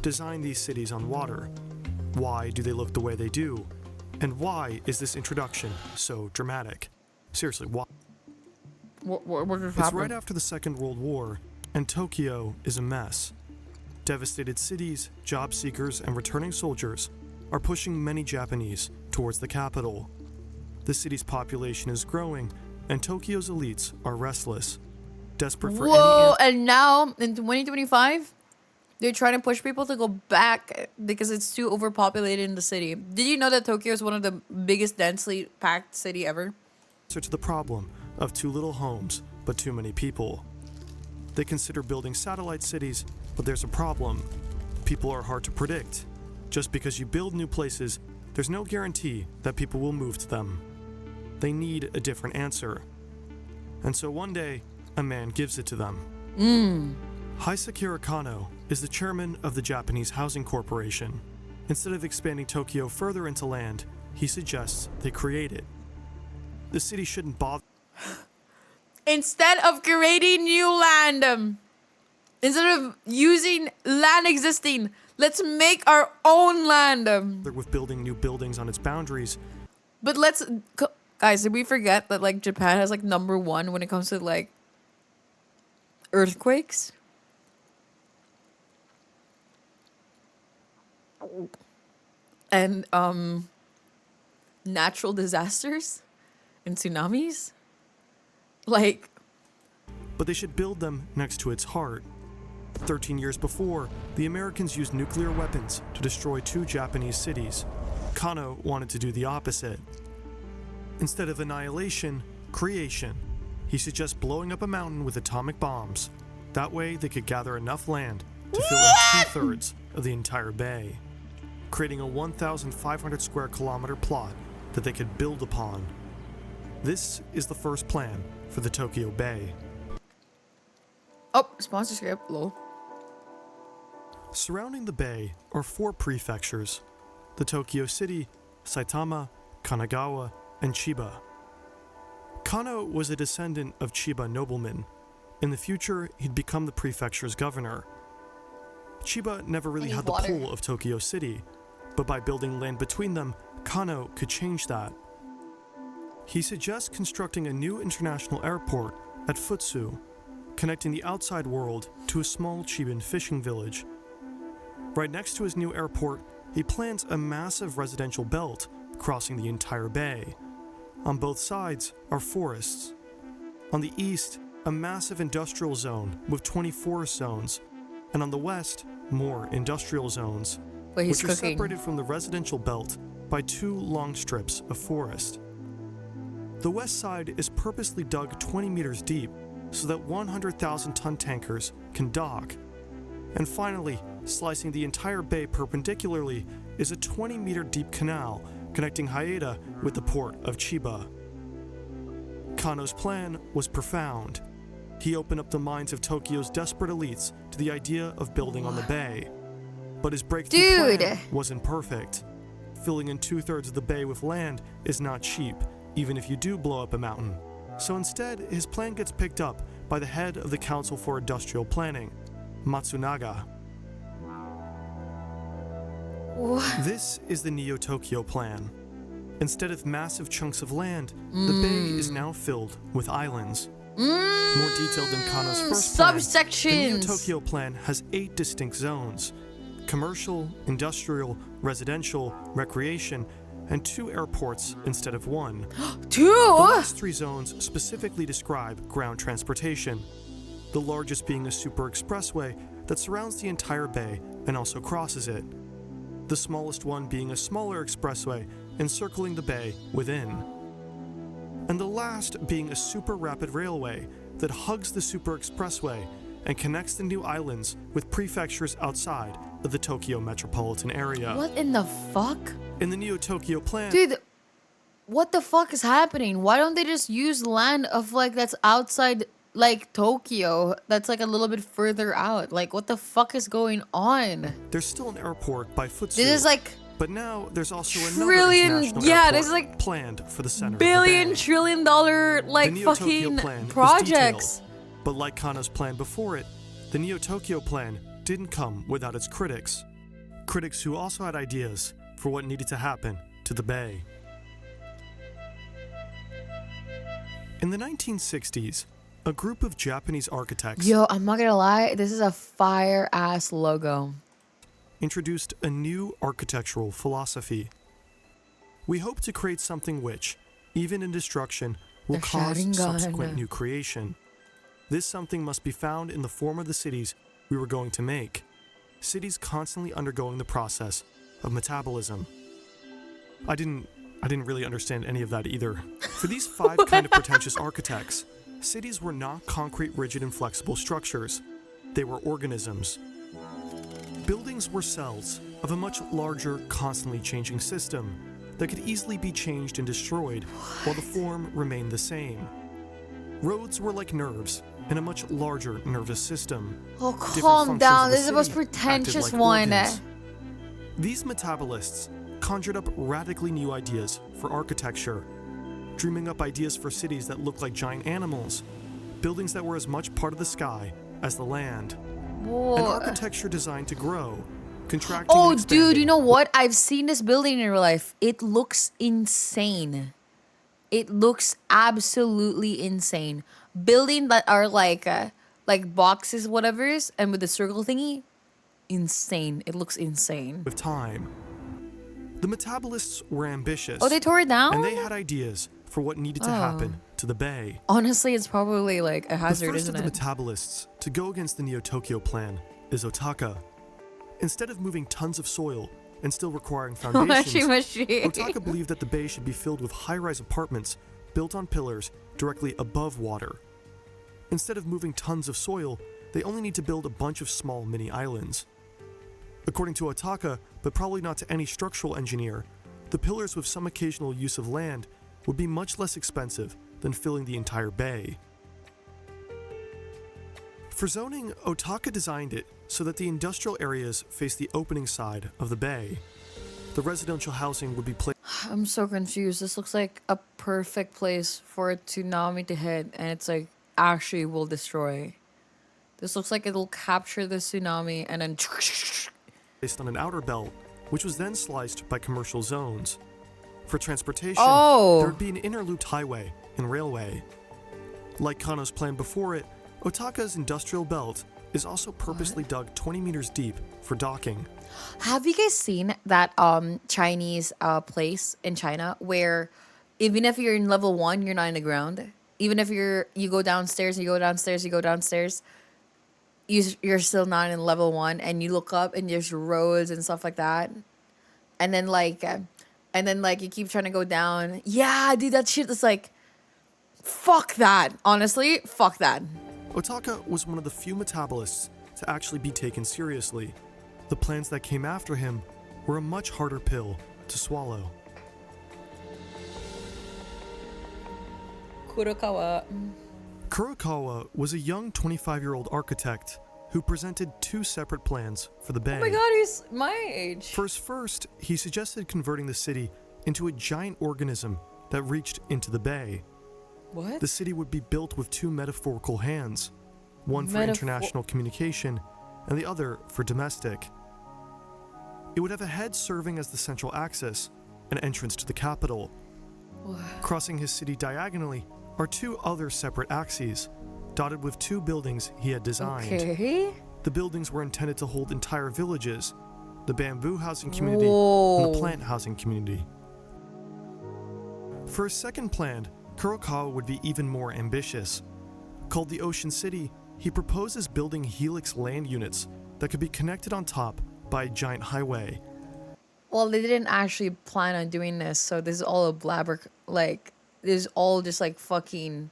designed these cities on water? Why do they look the way they do? And why is this introduction so dramatic? Seriously, why? What just It's happened? right after the Second World War, and Tokyo is a mess. Devastated cities, job seekers, and returning soldiers are pushing many Japanese towards the capital. The city's population is growing, and Tokyo's elites are restless, desperate for Whoa! any And now in 2025, they're trying to push people to go back because it's too overpopulated in the city. Did you know that Tokyo is one of the biggest densely packed city ever? answer to the problem of too little homes but too many people. They consider building satellite cities, but there's a problem. People are hard to predict. Just because you build new places, there's no guarantee that people will move to them. They need a different answer. And so one day, a man gives it to them. Hisakura Kano is the chairman of the Japanese Housing Corporation. Instead of expanding Tokyo further into land, he suggests they create it. The city shouldn't bother Instead of creating new land, instead of using land existing, let's make our own land. with building new buildings on its boundaries. But guys, did we forget that like Japan has like #1 when it comes to like earthquakes? And natural disasters and tsunamis? Like, But they should build them next to its heart. 13 years before, the Americans used nuclear weapons to destroy 2 Japanese cities. Kano wanted to do the opposite. Instead of annihilation, creation. He suggests blowing up a mountain with atomic bombs. That way, they could gather enough land to fill in 2/3 of the entire bay, creating a 1,500 square kilometer plot that they could build upon. This is the first plan for the Tokyo Bay. oh, sponsorship, lol. Surrounding the bay are 4 prefectures: the Tokyo City, Saitama, Kanagawa, and Chiba. Kano was a descendant of Chiba noblemen. In the future, he'd become the prefecture's governor. Chiba never really I need had the water. pull of Tokyo City, but by building land between them, Kano could change that. He suggests constructing a new international airport at Futsu, connecting the outside world to a small Chiban fishing village. Right next to his new airport, he plans a massive residential belt crossing the entire bay. On both sides are forests. On the east, a massive industrial zone with 20 forest zones, and on the west, more industrial zones, But he's which are cooking. separated from the residential belt by 2 long strips of forest. The west side is purposely dug 20 meters deep so that 100,000-ton tankers can dock. And finally, slicing the entire bay perpendicularly is a 20-meter deep canal connecting Haeda with the port of Chiba. Kano's plan was profound. He opened up the minds of Tokyo's desperate elites to the idea of building on the bay. But his breakthrough plan wasn't perfect. Filling in 2/3 of the bay with land is not cheap, even if you do blow up a mountain. So instead, his plan gets picked up by the head of the Council for Industrial Planning, Matsunaga. This is the Neo-Tokyo plan. Instead of massive chunks of land, the bay is now filled with islands. More detailed than Kano's first plan, the Subsections. Neo-Tokyo plan has 8 distinct zones: commercial, industrial, residential, recreation, and 2 airports instead of 1. The 2? last 3 zones specifically describe ground transportation, the largest being a super expressway that surrounds the entire bay and also crosses it. The smallest one being a smaller expressway encircling the bay within. And the last being a super rapid railway that hugs the super expressway and connects the new islands with prefectures outside of the Tokyo metropolitan area. What in the fuck? In the Neo-Tokyo plan, Dude, what the fuck is happening? Why don't they just use land of like that's outside like Tokyo that's like a little bit further out? Like what the fuck is going on? there's still an airport by Futsu. This is like But now there's also another trillion- international yeah, airport this is like planned for the center billion of the bay. trillion dollar like The Neo-Tokyo fucking plan is projects. detailed, but like Kano's plan before it, the Neo-Tokyo plan didn't come without its critics. Critics who also had ideas for what needed to happen to the bay. In the 1960s, a group of Japanese architects Yo, I'm not gonna lie, this is a fire ass logo. introduced a new architectural philosophy. We hope to create something which, even in destruction, will The cause Sharingan. subsequent new creation. This something must be found in the form of the cities we were going to make. Cities constantly undergoing the process of metabolism. I didn't really understand any of that either. For these five kind of pretentious architects, cities were not concrete, rigid, and flexible structures. They were organisms. Buildings were cells of a much larger, constantly changing system that could easily be changed and destroyed while the form remained the same. Roads were like nerves in a much larger nervous system. Oh, Different calm functions down. of the This is the most city acted pretentious like one. organs. These metabolists conjured up radically new ideas for architecture, dreaming up ideas for cities that looked like giant animals, buildings that were as much part of the sky as the land, an architecture designed to grow, contracting Oh, and dude, you expanding. know what? I've seen this building in real life. It looks insane. It looks absolutely insane. Building that are like boxes, whatever's, and with the circle thingy, insane. It looks insane. With time. The metabolists were ambitious. Oh, they tore it down? And they had ideas for what needed to happen to the bay. Honestly, it's probably like a The hazard, first isn't of the it? metabolists to go against the Neo-Tokyo plan is Otaka. Instead of moving tons of soil and still requiring foundations, Otaka believed that the bay should be filled with high-rise apartments built on pillars directly above water. Instead of moving tons of soil, they only need to build a bunch of small mini islands. According to Otaka, but probably not to any structural engineer, the pillars with some occasional use of land would be much less expensive than filling the entire bay. For zoning, Otaka designed it so that the industrial areas face the opening side of the bay. The residential housing would be placed I'm so confused. This looks like a perfect place for a tsunami to hit, and it's like actually will destroy. This looks like it'll capture the tsunami and then. on an outer belt, which was then sliced by commercial zones. For transportation, Oh. there would be an interlooped highway and railway. Like Kano's plan before it, Otaka's industrial belt is also purposely dug 20 meters deep for docking. Have you guys seen that Chinese place in China where even if you're in level 1, you're not in the ground? Even if you go downstairs, you're still not in level 1, and you look up and there's roads and stuff like that. And then you keep trying to go down. Yeah, dude, that shit is like, fuck that. Honestly, fuck that. Otaka was one of the few metabolists to actually be taken seriously. The plans that came after him were a much harder pill to swallow. Kurokawa was a young 25-year-old architect who presented two separate plans for the bay. Oh my god, he's my age. First, he suggested converting the city into a giant organism that reached into the bay. What? The city would be built with two metaphorical hands, one for international communication and the other for domestic. It would have a head serving as the central axis, an entrance to the capital. Crossing his city diagonally are two other separate axes, dotted with two buildings he had designed. Okay. The buildings were intended to hold entire villages, the bamboo housing community and the plant housing community. For his second plan, Kurokawa would be even more ambitious. Called the Ocean City, he proposes building helix land units that could be connected on top by a giant highway. Well, they didn't actually plan on doing this, so this is all a blabber. Like, this is all just like fucking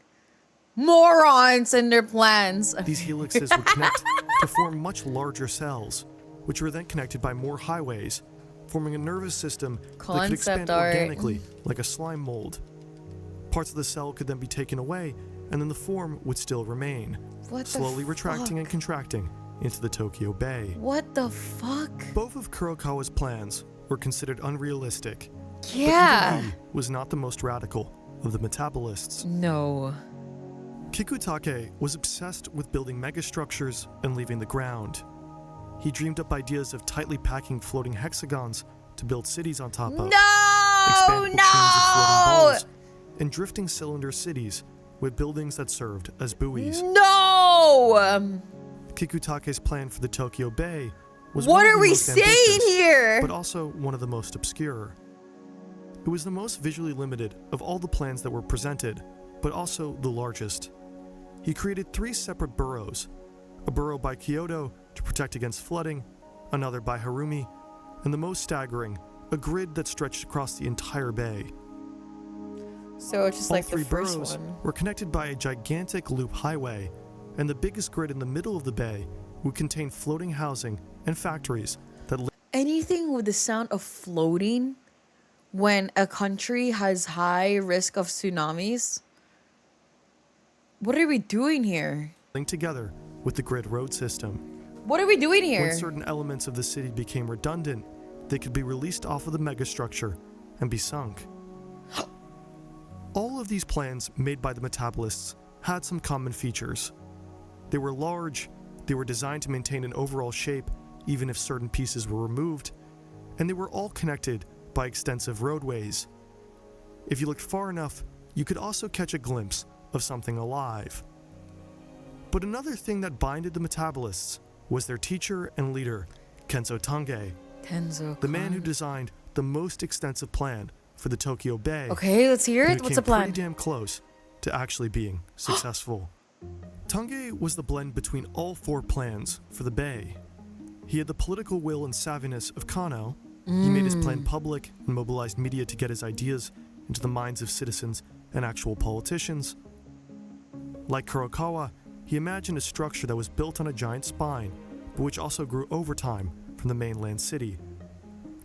morons in their plans. These helixes would connect to form much larger cells, which were then connected by more highways, forming a nervous system that could expand organically like a slime mold. Parts of the cell could then be taken away, and then the form would still remain, slowly retracting and contracting into the Tokyo Bay. What the fuck? Both of Kurokawa's plans were considered unrealistic. Yeah. But even he was not the most radical of the metabolists. No. Kikutake was obsessed with building megastructures and leaving the ground. he dreamed up ideas of tightly packing floating hexagons to build cities on top of. No! Expandable chains of floating No! balls and drifting cylinder cities with buildings that served as buoys. No! Kikutake's plan for the Tokyo Bay was What one of are the we most saying ambitious, here? but also one of the most obscure. It was the most visually limited of all the plans that were presented, but also the largest. He created 3 separate boroughs, a borough by Kyoto to protect against flooding, another by Harumi, and the most staggering, a grid that stretched across the entire bay. So it's just All like the 3 first boroughs one. were connected by a gigantic loop highway, and the biggest grid in the middle of the bay would contain floating housing and factories that Anything with the sound of floating when a country has high risk of tsunamis? What are we doing here? linked together with the grid road system. What are we doing here? When certain elements of the city became redundant, they could be released off of the megastructure and be sunk. All of these plans made by the metabolists had some common features. They were large, they were designed to maintain an overall shape even if certain pieces were removed, and they were all connected by extensive roadways. If you looked far enough, you could also catch a glimpse of something alive. But another thing that binded the metabolists was their teacher and leader, Kenzo Tange, Tenzo. the man who designed the most extensive plan for the Tokyo Bay. Okay, let's hear and it. who What's the came plan? pretty damn close to actually being successful. Tange was the blend between all 4 plans for the bay. He had the political will and savviness of Kano. He made his plan public and mobilized media to get his ideas into the minds of citizens and actual politicians. Like Kurokawa, he imagined a structure that was built on a giant spine, but which also grew over time from the mainland city.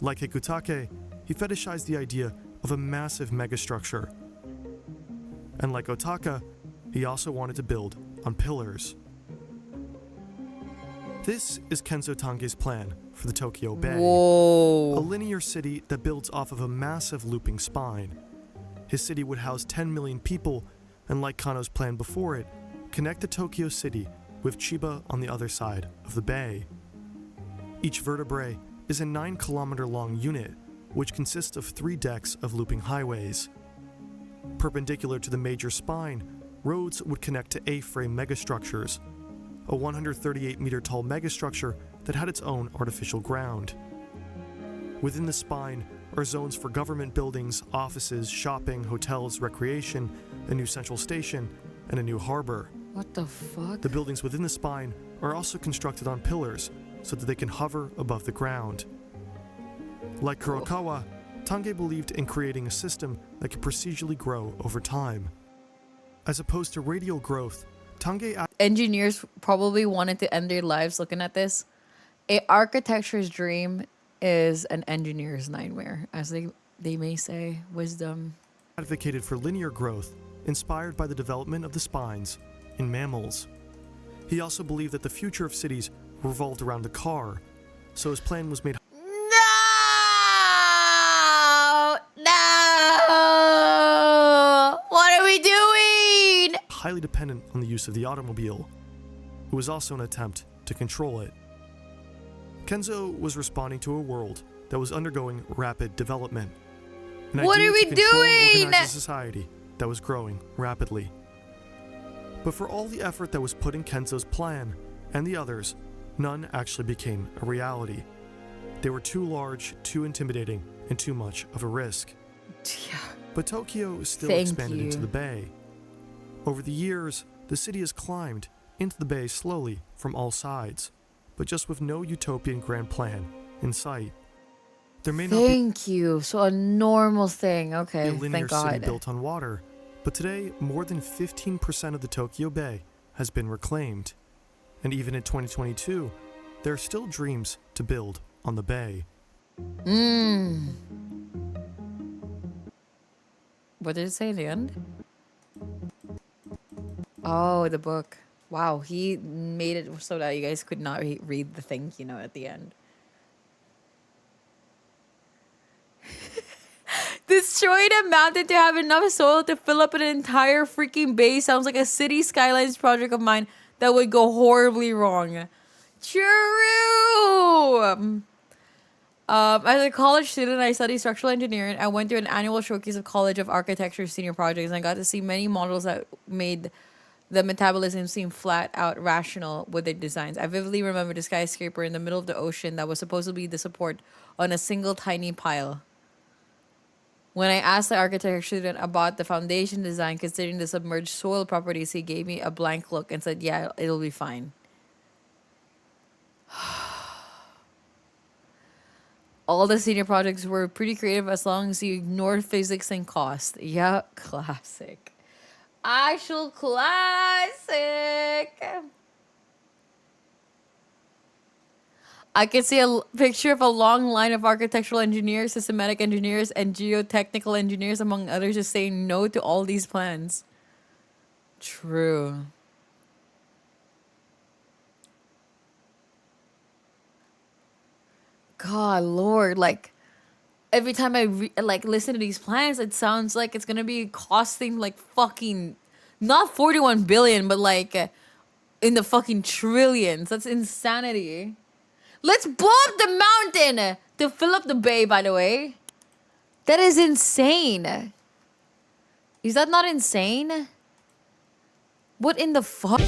Like Kikutake, he fetishized the idea of a massive megastructure. And like Otaka, he also wanted to build on pillars. This is Kenzo Tange's plan for the Tokyo Bay. Whoa. A linear city that builds off of a massive looping spine. His city would house 10 million people, and like Kano's plan before it, connect the Tokyo city with Chiba on the other side of the bay. Each vertebrae is a 9-kilometer-long unit, which consists of 3 decks of looping highways. Perpendicular to the major spine, roads would connect to A-frame megastructures, a 138-meter-tall megastructure that had its own artificial ground. Within the spine are zones for government buildings, offices, shopping, hotels, recreation, a new central station, and a new harbor. What the fuck? The buildings within the spine are also constructed on pillars so that they can hover above the ground. Like Kurokawa, Tange believed in creating a system that could procedurally grow over time. As opposed to radial growth, Tange Engineers probably wanted to end their lives looking at this. A architecture's dream is an engineer's nightmare, as they may say. Wisdom. advocated for linear growth, inspired by the development of the spines in mammals. He also believed that the future of cities revolved around the car, so his plan was made No! What are we doing? highly dependent on the use of the automobile. It was also an attempt to control it. Kenzo was responding to a world that was undergoing rapid development. An What idea are we to control and doing? organize a society that was growing rapidly. But for all the effort that was put in Kenzo's plan and the others, none actually became a reality. They were too large, too intimidating, and too much of a risk. Yeah. But Tokyo still Thank expanded you. into the bay. Over the years, the city has climbed into the bay slowly from all sides, but just with no utopian grand plan in sight. There may not Thank you. So a normal thing. be Okay, a linear thank city God. built on water, but today more than 15% of the Tokyo Bay has been reclaimed. And even in 2022, there are still dreams to build on the bay. What did it say in the end? Oh, the book. Wow, he made it so that you guys could not read the thing, at the end. Destroyed a mountain to have enough soil to fill up an entire freaking bay sounds like a city skylines project of mine that would go horribly wrong. True. As a college student, I studied structural engineering. I went through an annual showcase of College of Architecture senior projects, and I got to see many models that made the metabolism seem flat out rational with their designs. I vividly remember the skyscraper in the middle of the ocean that was supposed to be the support on a single tiny pile. When I asked the architecture student about the foundation design, considering the submerged soil properties, he gave me a blank look and said, "Yeah, it'll be fine." All the senior projects were pretty creative as long as you ignored physics and cost. Yeah, classic. Actual classic. I can see a picture of a long line of architectural engineers, systematic engineers, and geotechnical engineers, among others, just saying no to all these plans. True. God, Lord, like every time I listen to these plans, it sounds like it's gonna be costing like fucking not 41 billion, but like in the fucking trillions. That's insanity. Let's blow up the mountain to fill up the bay, by the way. That is insane. Is that not insane? What in the fuck?